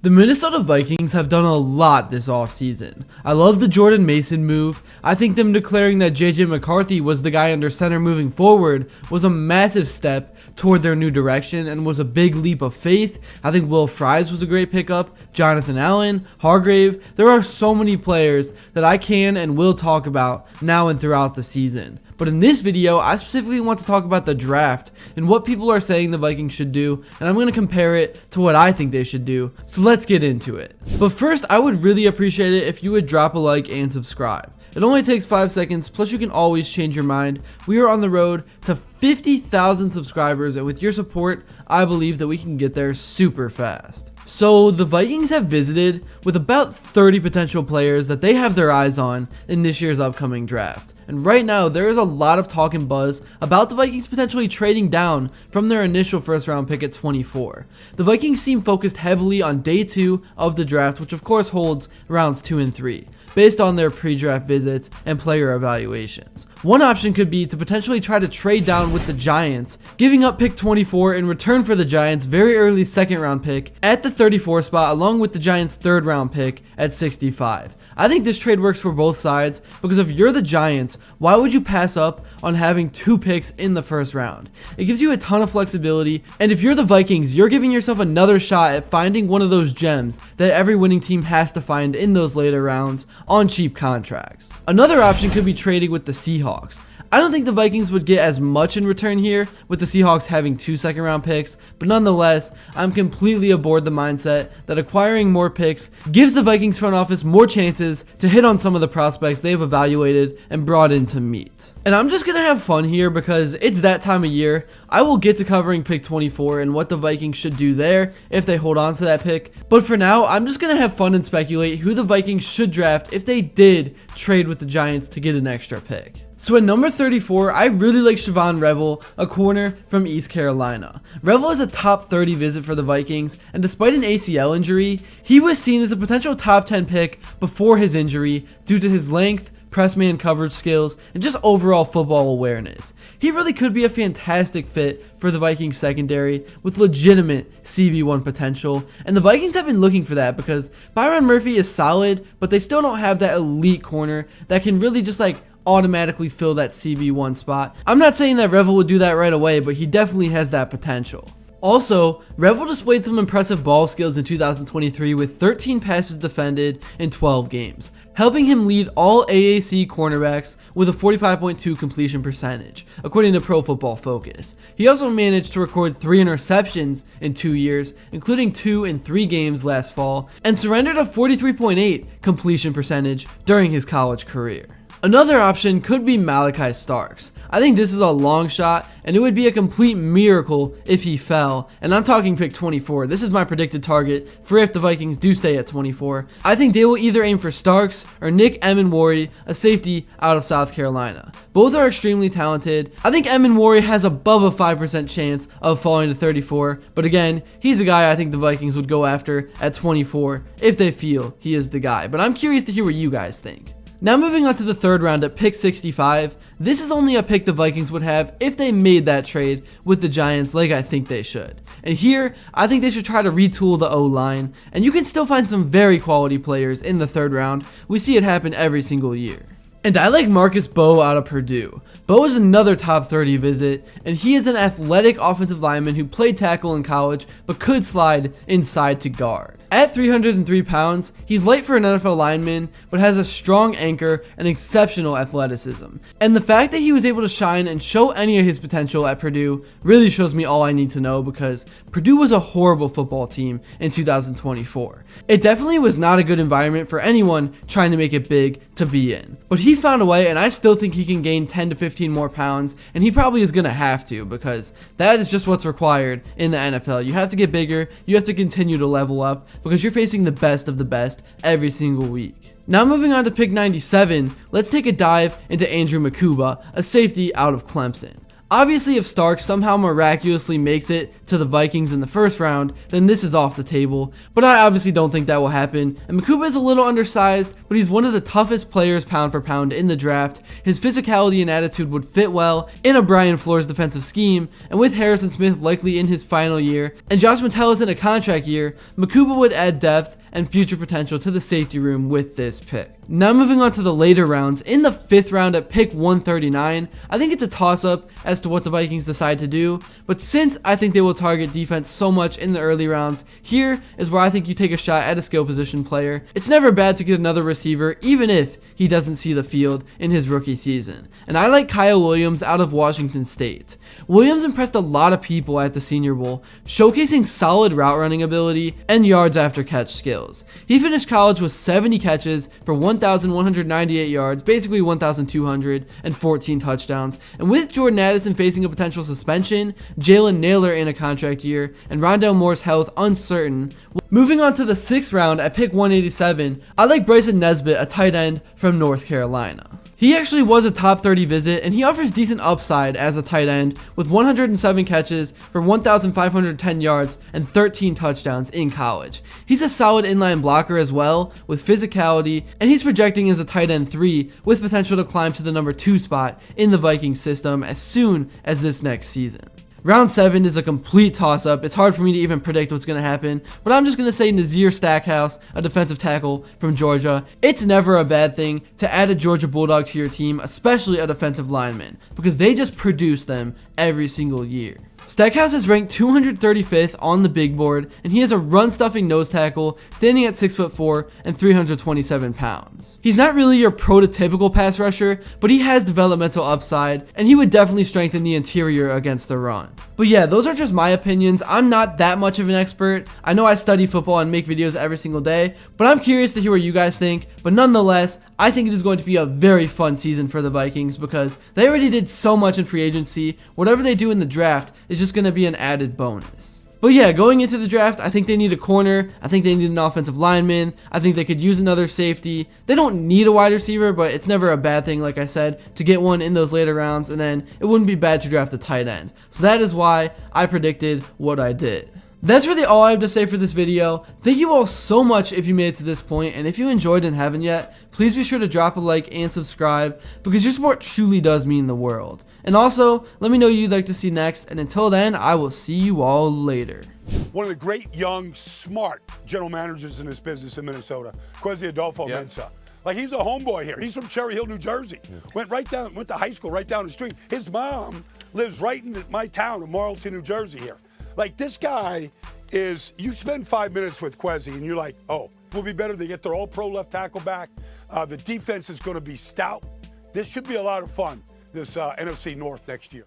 The Minnesota Vikings have done a lot this offseason. I love the Jordan Mason move. I think them declaring that JJ McCarthy was the guy under center moving forward was a massive step toward their new direction and was a big leap of faith. I think Will Fries was a great pickup, Jonathan Allen, Hargrave. There are so many players that I can and will talk about now and throughout the season. But in this video, I specifically want to talk about the draft and what people are saying the Vikings should do, and I'm going to compare it to what I think they should do. So let's get into it. But first, I would really appreciate it if you would drop a like and subscribe. It only takes 5 seconds, plus you can always change your mind. We are on the road to 50,000 subscribers, and with your support, I believe that we can get there super fast. So the Vikings have visited with about 30 potential players that they have their eyes on in this year's upcoming draft. And right now, there is a lot of talk and buzz about the Vikings potentially trading down from their initial first round pick at 24. The Vikings seem focused heavily on day 2 of the draft, which of course holds rounds 2 and 3. Based on their pre-draft visits and player evaluations. One option could be to potentially try to trade down with the Giants, giving up pick 24 in return for the Giants' very early second round pick at the 34 spot, along with the Giants' third round pick at 65. I think this trade works for both sides because if you're the Giants, why would you pass up on having 2 picks in the first round? It gives you a ton of flexibility, and if you're the Vikings, you're giving yourself another shot at finding one of those gems that every winning team has to find in those later rounds on cheap contracts. Another option could be trading with the Seahawks. I don't think the Vikings would get as much in return here with the Seahawks having 2 second round picks, but nonetheless, I'm completely aboard the mindset that acquiring more picks gives the Vikings front office more chances to hit on some of the prospects they've evaluated and brought in to meet. And I'm just gonna have fun here because it's that time of year. I will get to covering pick 24 and what the Vikings should do there if they hold on to that pick. But for now, I'm just gonna have fun and speculate who the Vikings should draft if they did trade with the Giants to get an extra pick. So at number 34, I really like Siobhan Revel, a corner from East Carolina. Revel is a top 30 visit for the Vikings, and despite an ACL injury, he was seen as a potential top 10 pick before his injury due to his length, press man coverage skills, and just overall football awareness. He really could be a fantastic fit for the Vikings secondary with legitimate CB1 potential, and the Vikings have been looking for that because Byron Murphy is solid, but they still don't have that elite corner that can really just automatically fill that CB1 spot. I'm not saying that Revel would do that right away, but he definitely has that potential. Also, Revel displayed some impressive ball skills in 2023 with 13 passes defended in 12 games, helping him lead all AAC cornerbacks with a 45.2 completion percentage, according to Pro Football Focus. He also managed to record 3 interceptions in 2 years, including 2 in 3 games last fall, and surrendered a 43.8 completion percentage during his college career. Another option could be Malaki Starks. I think this is a long shot, and it would be a complete miracle if he fell, and I'm talking pick 24. This is my predicted target for if the Vikings do stay at 24. I think they will either aim for Starks or Nick Emmorwomi, a safety out of South Carolina. Both are extremely talented. I think Emmorwomi has above a 5% chance of falling to 34, but again, he's a guy I think the Vikings would go after at 24 if they feel he is the guy. But I'm curious to hear what you guys think. Now moving on to the third round at pick 65, this is only a pick the Vikings would have if they made that trade with the Giants like I think they should. And here, I think they should try to retool the O-line, and you can still find some very quality players in the third round. We see it happen every single year. And I like Marcus Bowe out of Purdue. Bowe is another top 30 visit, and he is an athletic offensive lineman who played tackle in college but could slide inside to guard. At 303 pounds, he's light for an NFL lineman, but has a strong anchor and exceptional athleticism. And the fact that he was able to shine and show any of his potential at Purdue really shows me all I need to know because Purdue was a horrible football team in 2024. It definitely was not a good environment for anyone trying to make it big to be in. But he found a way, and I still think he can gain 10 to 15 more pounds, and he probably is going to have to because that is just what's required in the NFL. You have to get bigger, you have to continue to level up, because you're facing the best of the best every single week. Now moving on to pick 97, let's take a dive into Andrew Makuba, a safety out of Clemson. Obviously, if Stark somehow miraculously makes it to the Vikings in the first round, then this is off the table, but I obviously don't think that will happen. And Mukuba is a little undersized, but he's one of the toughest players pound for pound in the draft. His physicality and attitude would fit well in a Brian Flores defensive scheme, and with Harrison Smith likely in his final year, and Josh Metellus in a contract year, Mukuba would add depth and future potential to the safety room with this pick. Now moving on to the later rounds, in the 5th round at pick 139, I think it's a toss-up as to what the Vikings decide to do, but since I think they will target defense so much in the early rounds, here is where I think you take a shot at a skill position player. It's never bad to get another receiver, even if he doesn't see the field in his rookie season, and I like Kyle Williams out of Washington State. Williams impressed a lot of people at the Senior Bowl, showcasing solid route running ability and yards after catch skills. He finished college with 70 catches for 1,198 yards, basically 1,214 touchdowns, and with Jordan Addison facing a potential suspension, Jalen Naylor in a contract year, and Rondale Moore's health uncertain. Moving on to the 6th round at pick 187, I like Bryson Nesbitt, a tight end from North Carolina. He actually was a top 30 visit, and he offers decent upside as a tight end with 107 catches for 1,510 yards and 13 touchdowns in college. He's a solid inline blocker as well with physicality, and he's projecting as a tight end 3 with potential to climb to the number 2 spot in the Vikings system as soon as this next season. Round 7 is a complete toss-up. It's hard for me to even predict what's going to happen, but I'm just going to say Nazir Stackhouse, a defensive tackle from Georgia. It's never a bad thing to add a Georgia Bulldog to your team, especially a defensive lineman, because they just produce them every single year. Stackhouse is ranked 235th on the big board, and he has a run-stuffing nose tackle, standing at 6'4" and 327 pounds. He's not really your prototypical pass rusher, but he has developmental upside, and he would definitely strengthen the interior against the run. But yeah, those are just my opinions. I'm not that much of an expert. I know I study football and make videos every single day, but I'm curious to hear what you guys think. But nonetheless, I think it is going to be a very fun season for the Vikings because they already did so much in free agency. Whatever they do in the draft is just going to be an added bonus. But yeah, going into the draft, I think they need a corner. I think they need an offensive lineman. I think they could use another safety. They don't need a wide receiver, but it's never a bad thing, like I said, to get one in those later rounds. And then it wouldn't be bad to draft a tight end. So that is why I predicted what I did. That's really all I have to say for this video. Thank you all so much if you made it to this point, and if you enjoyed and haven't yet, please be sure to drop a like and subscribe because your support truly does mean the world. And also, let me know what you'd like to see next, and until then, I will see you all later. One of the great, young, smart general managers in this business in Minnesota, Kwesi Adolfo-Mensah. Like, he's a homeboy here. He's from Cherry Hill, New Jersey. Went to high school right down the street. His mom lives right in my town of Marlton, New Jersey here. Like, this guy is, you spend 5 minutes with Kwesi and you're like, oh, will be better. They get their all-pro left tackle back. The defense is going to be stout. This should be a lot of fun, this NFC North next year.